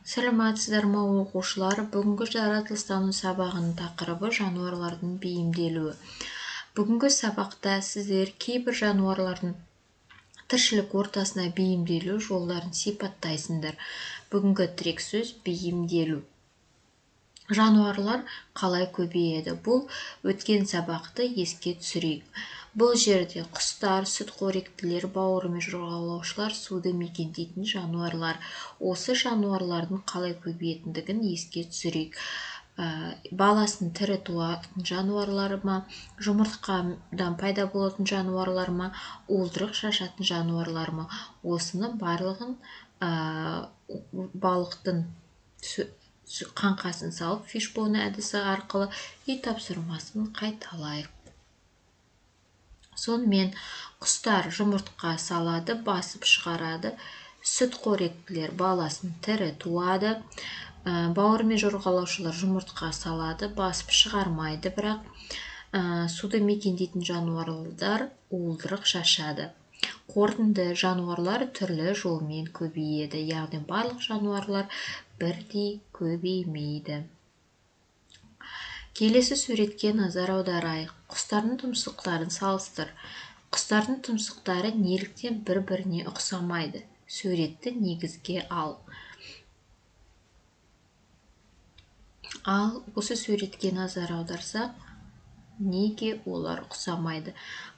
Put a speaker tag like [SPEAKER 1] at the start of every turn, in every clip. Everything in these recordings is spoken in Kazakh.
[SPEAKER 1] Сәлеметсіздер ме оқушылар? Бүгінгі жаратылыстану сабағының тақырыбы жануарлардың бейімделуі. Бүгінгі сабақта сіздер кейбір жануарлардың тіршілік ортасына бейімделу жолдарын сипаттайсыңдар. Бүгінгі тірек сөз бейімделу. Жануарлар қалай көбейеді? Бұл өткен сабақты еске түсірейік. Бұл жерде құстар, сүтқоректілер, бауырымен жорғалаушылар, суды мекендейтін жануарлар. Осы жануарлардың қалай көбейетіндігін еске түсірейік. Баласын тірі туатын жануарлар ма, жұмыртқадан пайда болатын жануарлар ма, уылдырық шашатын жануарлар ма? Осыны барлығын балықтың қаңқасын салып, фишбон әдісі арқылы үй тапсырмасын қайталайық. Сонымен құстар жұмыртқа салады, басып шығарады, сүтқоректілер баласын тірі туады, бауырымен жорғалаушылар жұмыртқа салады, басып шығармайды, бірақ суды мекендейтін жануарлар уылдырық шашады. Қорытынды жануарлар түрлі жолмен көбейеді, яғни барлық жануарлар бірдей көбеймейді. Келесі суретке назар аударайық. Құстардың тұмсықтарын салыстыр. Құстардың тұмсықтары неліктен бір-біріне ұқсамайды? Суретті негізге ал. Ал осы суретке назар аударсақ, неге олар ұқсамайды?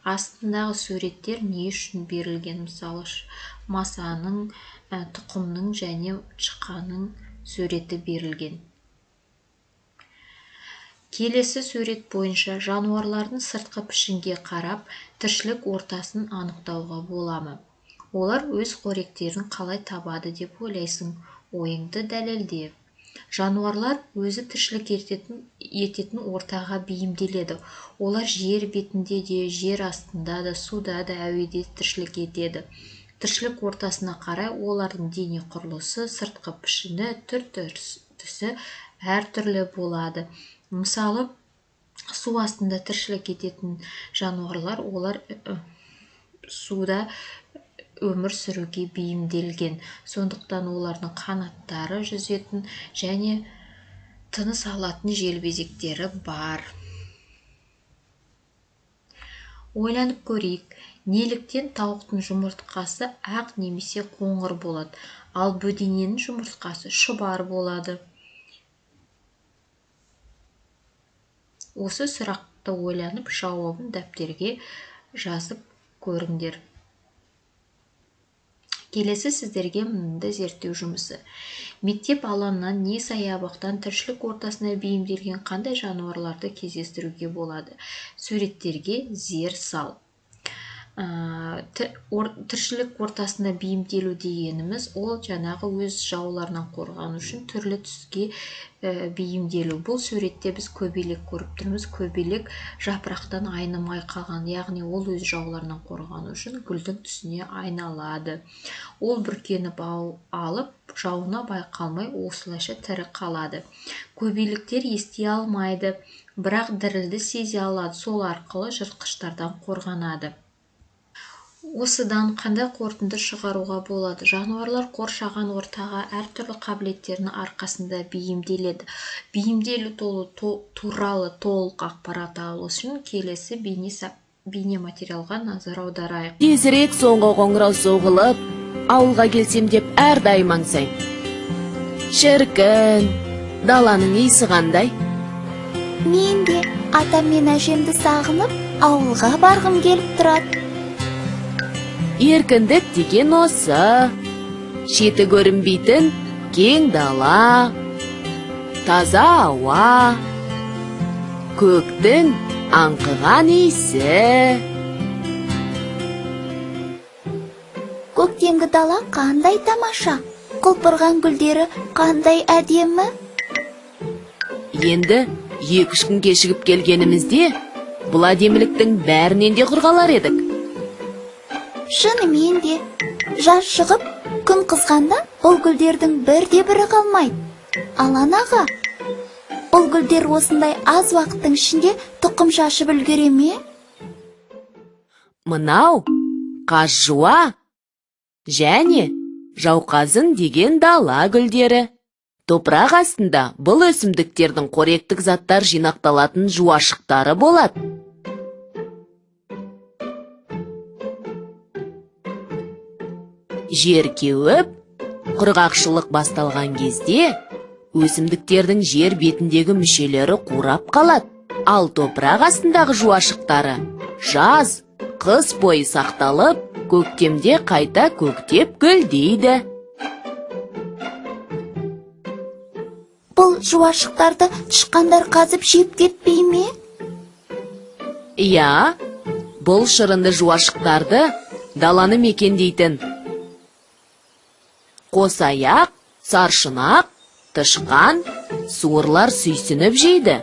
[SPEAKER 1] Астындағы суреттер не үшін берілген? Мысалы, масаның, тұқымның және шықаның суреті берілген. Келесі сурет бойынша жануарлардың сыртқы пішінге қарап, тіршілік ортасын анықтауға боламы? Олар өз қоректерін қалай табады деп ойлайсың? Ойыңды дәлелде. Жануарлар өзі тіршілік ететін ортаға бейімделеді. Олар жер бетінде де, жер астында да, суда да, әуеде тіршілік етеді. Тіршілік ортасына қарай олардың дене құрылысы, сыртқы пішіні, түр-түсі әртүрлі болады. Мысалы, су астында тіршілік ететін жануарлар, олар суда өмір сүруге бейімделген. Сондықтан олардың қанаттары жүзетін және тыныс алатын желбезектері бар. Ойланып көрейік, неліктен тауықтың жұмыртқасы ақ немесе қоңыр болады, ал бөдененің жұмыртқасы шұбар болады? Осы сұрақты ойланып, жауабын дәптерге жазып көріңдер. Келесі сіздерге мынандай зерттеу жұмысы. Мектеп алаңынан не саябақтан тіршілік ортасына бейімделген қандай жануарларды кездестіруге болады? Суреттерге зер сал. Тіршілік ортасына бейімделу дегеніміз, ол жаңағы өз жауларынан қорғану үшін түрлі түске бейімделу. Бұл суретте біз көбелек көріп тұрмыз. Көбелек жапырақтан айнымай қалған, яғни ол өз жауларынан қорғану үшін гүлдің түсіне айналады. Ол бүркеніп алып, жауына байқалмай осылайша тірі қалады. Көбелектер ести алмайды, бірақ дірілді сезе алады, сол арқылы жыртқыштардан қорғанады. Осыдан қандай қорытынды шығаруға болады? Жануарлар қоршаған ортаға әртүрлі қабілеттерінің арқасында бейімделеді. Бейімделу туралы толық ақпарат алу үшін келесі бейне материалға назар аударайық.
[SPEAKER 2] Тезірек соңғы қоңырау соғылып, ауылға келсем деп әрдайым аңсайм. Шіркін, даланың иісі қандай?
[SPEAKER 3] Мен де атам мен әжемді сағынып, ауылға барғым келіп тұрады.
[SPEAKER 2] Еркіндік деген осы, шеті көрінбейтін кең дала, таза ауа, көктің аңқыған иісі.
[SPEAKER 3] Көктемгі дала қандай тамаша, құлпырған гүлдері қандай әдемі.
[SPEAKER 2] Енді 2-3 күн кешігіп келгенімізде, бұл әдеміліктің бәрінен де құр қалар едік.
[SPEAKER 3] Шынымен де, жаз шығып, күн қызғанда бұл гүлдердің бірде-бірі қалмайды. Ал анаға, бұл гүлдер осындай аз уақыттың ішінде тұқым шашып үлгере ме?
[SPEAKER 2] Мынау қажжуа және жауқазын деген дала гүлдері. Топырақ астында бұл өсімдіктердің қоректік заттар жинақталатын жуашықтары болады. Жер кеуіп, құрғақшылық басталған кезде өсімдіктердің жер бетіндегі мүшелері қурап қалады. Ал топырақ астындағы жуашықтары жаз, қыс бойы сақталып, көктемде қайта көктеп гүлдейді.
[SPEAKER 3] Бұл жуашықтарды тышқандар қазып жеп кетпей ме?
[SPEAKER 2] Иә, бұл шырынды жуашықтарды даланы мекендейтін қосаяқ, саршұнақ, тышқан, суырлар сүйсініп жейді.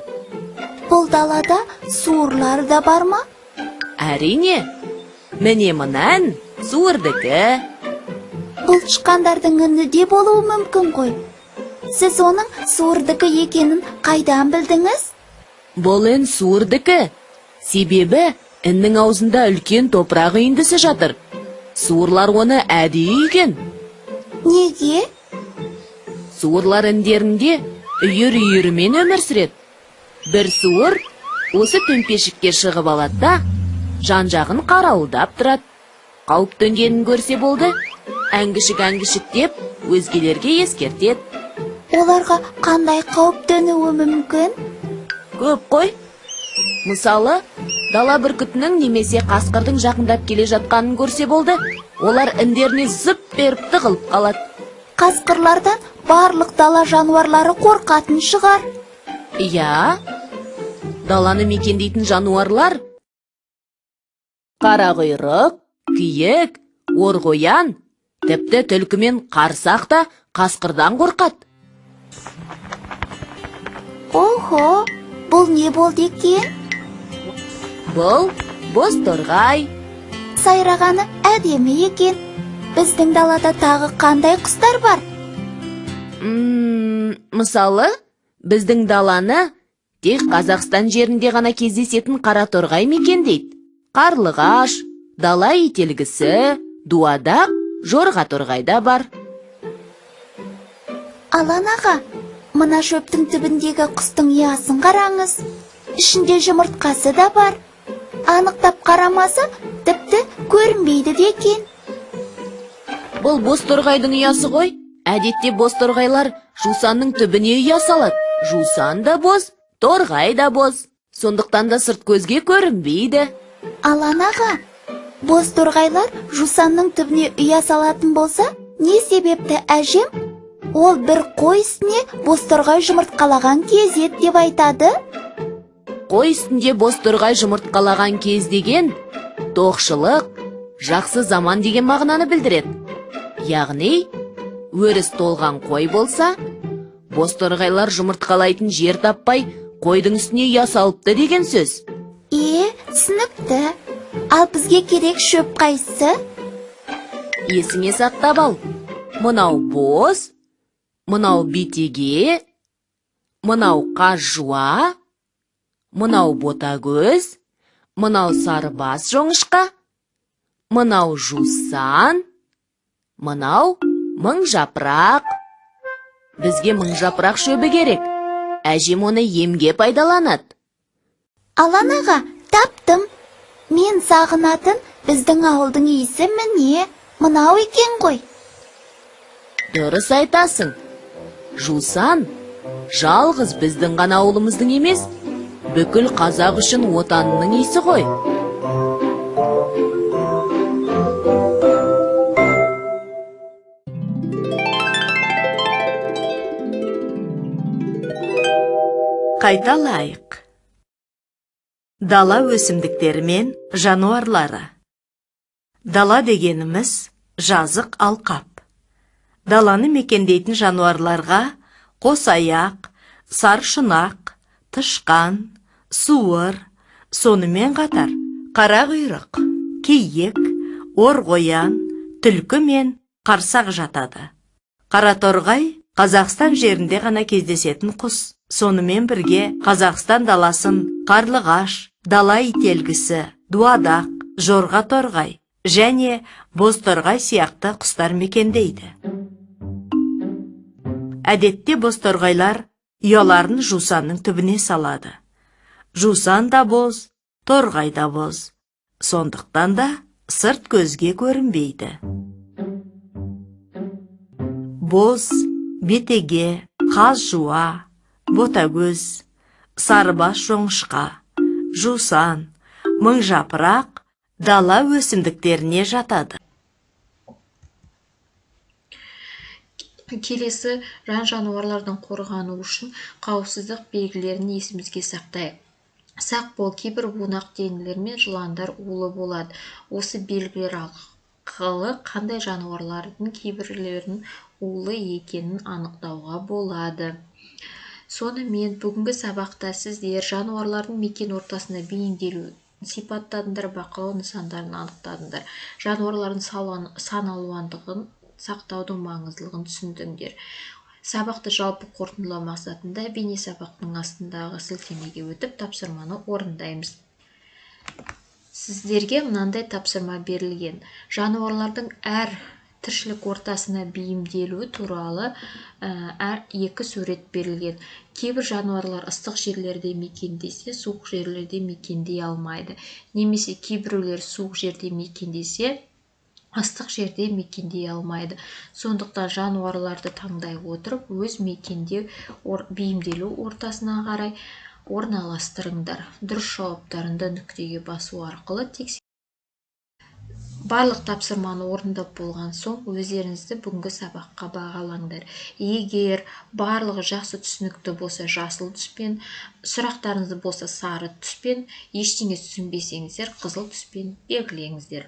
[SPEAKER 3] Бұл далада суырлар да бар ма?
[SPEAKER 2] Әрине, міне мұнан суырдікі.
[SPEAKER 3] Бұл тышқандардың үні де болуы мүмкін ғой. Сіз оның суырдікі екенін қайдан білдіңіз?
[SPEAKER 2] Бұл үн суырдікі. Себебі үннің аузында үлкен топырақ үйіндісі жатыр. Суырлар оны әдейі үйген.
[SPEAKER 3] Неге?
[SPEAKER 2] Суырлар үндерінде үйір-үйірімен өмір сүреді. Бір суыр осы төмпешікке шығып алады да, жан-жағын қарауылдап тұрады. Қауіп төнгенін көрсе болды, әңгішік деп өзгелерге ескертеді.
[SPEAKER 3] Оларға қандай қауіп төнуі мүмкін?
[SPEAKER 2] Көп қой. Мысалы, дала бүркітінің немесе қасқырдың жақындап келе жатқанын көрсе болды, олар үндеріне зып беріп тығылып қалады.
[SPEAKER 3] Қасқырлардан барлық дала жануарлары қорқатын шығар.
[SPEAKER 2] Иә, даланы мекендейтін жануарлар қарақұйрық, киік, орғоян, тіпті түлкі мен қарсақ та қасқырдан қорқады.
[SPEAKER 3] Охо, бұл не болды екен?
[SPEAKER 2] Бұл бозторғай.
[SPEAKER 3] Сайрағаны әдемі екен. Біздің далада тағы қандай құстар бар?
[SPEAKER 2] Мысалы, біздің даланы тек Қазақстан жерінде ғана кездесетін қараторғай мекендейді. Қарлығаш, дала ителгісі, дуадақ, жорға торғай да бар.
[SPEAKER 3] Алан аға, мына шөптің түбіндегі құстың ұясын қараңыз. Ішінде жұмыртқасы да бар. Анықтап қарамаса, тіпті көрінбейді де екен.
[SPEAKER 2] Бұл бозторғайдың ұясы ғой. Әдетте бозторғайлар жусанның түбіне ұя салады. Жусан да боз, торғай да боз. Сондықтан да сырт көзге көрінбейді.
[SPEAKER 3] Алан аға, бозторғайлар жусанның түбіне ұя салатын болса, не себепті әжем? Ол бір қой үстіне бозторғай жұмыртқалаған кез еді деп айтады.
[SPEAKER 2] Қой үстінде бозторғай жұмыртқалаған кез деген тоқшылық, жақсы заман деген мағынаны білдіреді. Яғни, өріс толған қой болса, бозторғайлар жұмыртқалайтын жер таппай, қойдың үстіне ұя салыпты деген сөз.
[SPEAKER 3] Түсінікті. Ал бізге керек шөп қайсы?
[SPEAKER 2] Есіңе сақтап ал. Мынау боз, мынау бетеге, мынау қаз-жуа, мынау ботагөз, мынау сарыбас жоңышқа, мынау жусан, мынау мыңжапырақ. Бізге мыңжапырақ шөбі керек. Әжем оны емге пайдаланады.
[SPEAKER 3] Алан аға, таптым. Мен сағынатын біздің ауылдың иісі міне, мынау екен ғой.
[SPEAKER 2] Дұрыс айтасың. Жусан жалғыз біздің ғана ауылымыздың емес, бүкіл қазақ үшін отанының иісі ғой.
[SPEAKER 4] Қайталайық. Дала өсімдіктері мен жануарлары. Дала дегеніміз жазық алқап. Даланы мекендейтін жануарларға қосаяқ, саршұнақ, тышқан, суыр, сонымен қатар қарақұйрық, киік, орғоян, түлкі мен қарсақ жатады. Қараторғай Қазақстан жерінде ғана кездесетін құс. Сонымен бірге Қазақстан даласын қарлығаш, дала ителгісі, дуадақ, жорға торғай және бозторғай сияқты құстар мекендейді. Әдетте бозторғайлар ұяларын жусанның түбіне салады. Жусан да боз, торғай да боз. Сондықтан да сырт көзге көрінбейді. Боз, бетеге, қаз жуа, ботагөз, сарыбас жоңышқа, жусан, мыңжапырақ дала өсімдіктеріне жатады.
[SPEAKER 1] Келесі жан-жануарлардың қорғану үшін қауіпсіздік белгілерін есімізге сақтайық. Сақ бол, кейбір бунақ денелер мен жыландар улы болады. Осы белгілер арқылы қандай жануарлардың кейбірлерінің улы екенін анықтауға болады. Сонымен бүгінгі сабақта сіздер жануарлардың мекен ортасына бейімделуін сипаттадыңдар, бақылау нысандарын анықтадыңдар. Жануарлардың саналуандығын сақтаудың маңыздылығын түсіндіңдер. Сабақты жалпы қорытындылау мақсатында бейне сабақтың астындағы сілтемеге өтіп тапсырманы орындаймыз. Сіздерге мынандай тапсырма берілген. Жануарлардың әр тіршілік ортасына бейімделуі туралы екі сурет берілген. Кейбір жануарлар ыстық жерлерде мекендесе, суық жерлерде мекендей алмайды. Немесе кейбіреулер суық жерде мекендесе, ыстық жерде мекендей алмайды. Сондықтан жануарларды таңдай отырып, өз бейімделу ортасына қарай орналастырыңдар. Дұрыс жауаптарында нүктеге басу арқылы тексеріңіздер. Барлық тапсырманы орындап болған соң өздеріңізді бүгінгі сабаққа бағалаңдар. Егер барлығы жақсы түсінікті болса жасыл түспен, сұрақтарыңыз болса сары түспен, ештеңе түсінбесеңіздер қызыл түспен белгілеңіздер.